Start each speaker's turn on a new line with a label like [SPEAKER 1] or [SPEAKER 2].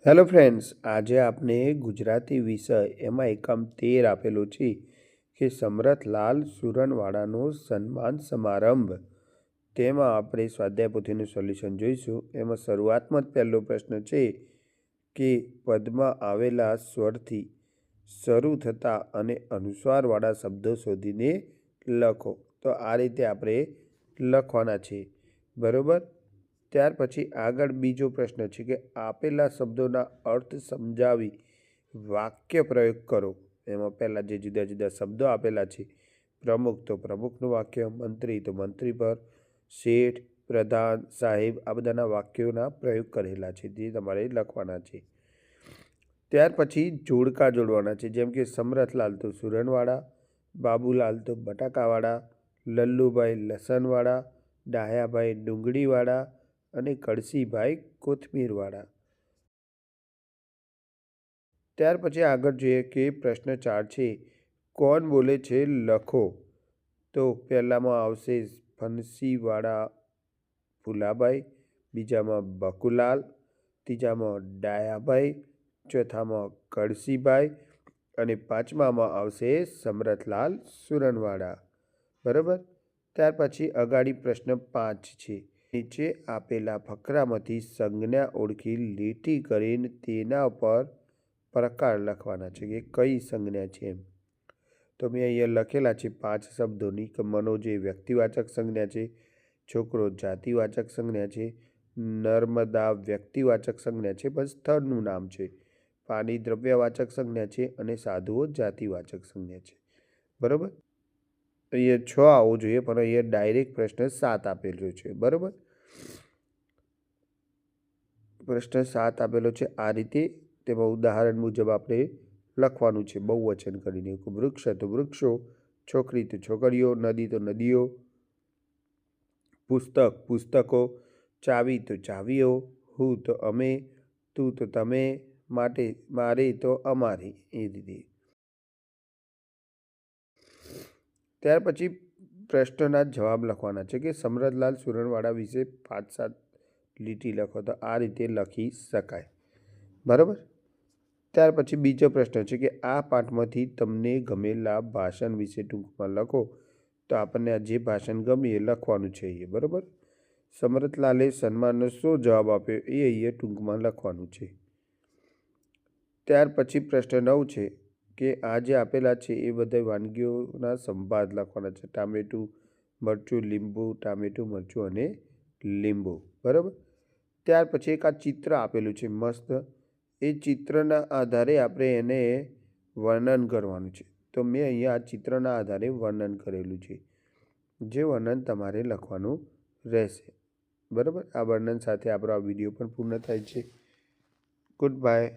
[SPEAKER 1] Hello friends, આજે આપણે ગુજરાતી વિષય એમાં એકમ 13 આપેલો છે કે સમરથલાલ સુરનવાડાનો સન્માન સમારંભ. તેમાં આપણે સ્વાધ્યાય પોથીનું સોલ્યુશન જોઈશું. એમાં શરૂઆતમાં જ પહેલો પ્રશ્ન છે કે પદમાં આવેલા સ્વરથી શરૂ થતા અને અનુસ્વારવાળા શબ્દો શોધીને લખો. તો આ રીતે આપણે લખવાના છે, બરાબર. ત્યાર પછી આગળ બીજો પ્રશ્ન છે કે આપેલા શબ્દોના અર્થ સમજાવી વાક્ય પ્રયોગ કરો. એમાં પહેલાં જે જુદા જુદા શબ્દો આપેલા છે, પ્રમુખ તો પ્રમુખનું વાક્ય, મંત્રી તો મંત્રી પર, શેઠ, પ્રધાન, સાહેબ, આ બધાના વાક્યોના પ્રયોગ કરેલા છે, જે તમારે લખવાના છે. ત્યાર પછી જોડકા જોડવાના છે, જેમ કે સમરથલાલ તો સુરનવાડા, બાબુલાલ તો બટાકાવાળા, લલ્લુભાઈ લસણવાળા, ડાયાભાઈ ડુંગળીવાળા અને કળસીભાઈ કોથમીરવાળા. ત્યાર પછી આગળ જોઈએ કે પ્રશ્ન 4 છે, કોણ બોલે છે લખો. તો પહેલામાં આવશે ફણસીવાળા ફુલાભાઈ, બીજામાં બકુલાલ, ત્રીજામાં ડાયાભાઈ, ચોથામાં કળસીભાઈ અને પાંચમામાં આવશે સમરથલાલ સુરનવાડા, બરાબર. ત્યાર પછી અગાડી પ્રશ્ન 5 છે, નીચે આપેલા ફકરામાંથી સંજ્ઞા ઓળખી લીટી કરીને તેના પર પ્રકાર લખવાના છે કે કઈ સંજ્ઞા છે એમ. તો મેં અહીંયા લખેલા છે 5 શબ્દોની કે મનોજ એ વ્યક્તિવાચક સંજ્ઞા છે, છોકરો જાતિવાચક સંજ્ઞા છે, નર્મદા વ્યક્તિવાચક સંજ્ઞા છે, બસ સ્થળનું નામ છે, પાણી દ્રવ્યવાચક સંજ્ઞા છે અને સાધુઓ જાતિવાચક સંજ્ઞા છે, બરાબર. અહીંયા 6 આવવું જોઈએ, પણ અહીંયા ડાયરેક્ટ પ્રશ્ન 7 આપેલો છે, બરાબર. પ્રશ્ન 7 આપેલો છે આ રીતે. તેમાં ઉદાહરણ મુજબ આપણે લખવાનું છે બહુવચન કરીને. વૃક્ષ તો વૃક્ષો, છોકરી તો છોકરીઓ, નદી તો નદીઓ, પુસ્તક પુસ્તકો, ચાવી તો ચાવીઓ, હું તો અમે, તું તો તમે, માટે મારે તો અમારે, એ રીતે. ત્યાર પછી પ્રશ્નના જવાબ લખવાના છે કે સમરથલાલ સુરનવાડા વિશે 5-7 લીટી લખો. તો આ રીતે લખી શકાય, બરાબર. ત્યાર પછી બીજો પ્રશ્ન છે કે આ પાઠમાંથી તમને ગમેલા ભાષણ વિશે ટૂંકમાં લખો. તો આપણને આ જે ભાષણ ગમે એ લખવાનું છે અહીંયા, બરાબર. સમરથલાલે સન્માનનો શું જવાબ આપ્યો એ અહીંયા ટૂંકમાં લખવાનું છે. ત્યાર પછી પ્રશ્ન 9 છે કે આ જે આપેલા છે એ બધા વાનગીઓના સંભાર લખવાના છે. ટામેટું, મરચું, લીંબુ, ટામેટું, મરચું અને લીંબુ, બરાબર. ત્યાર પછી એક આ ચિત્ર આપેલું છે મસ્ત. એ ચિત્રના આધારે આપણે એને વર્ણન કરવાનું છે. તો મેં અહીંયા આ ચિત્રના આધારે વર્ણન કરેલું છે, જે વર્ણન તમારે લખવાનું રહેશે, બરાબર. આ વર્ણન સાથે આપણો આ વિડીયો પણ પૂર્ણ થાય છે. Good bye.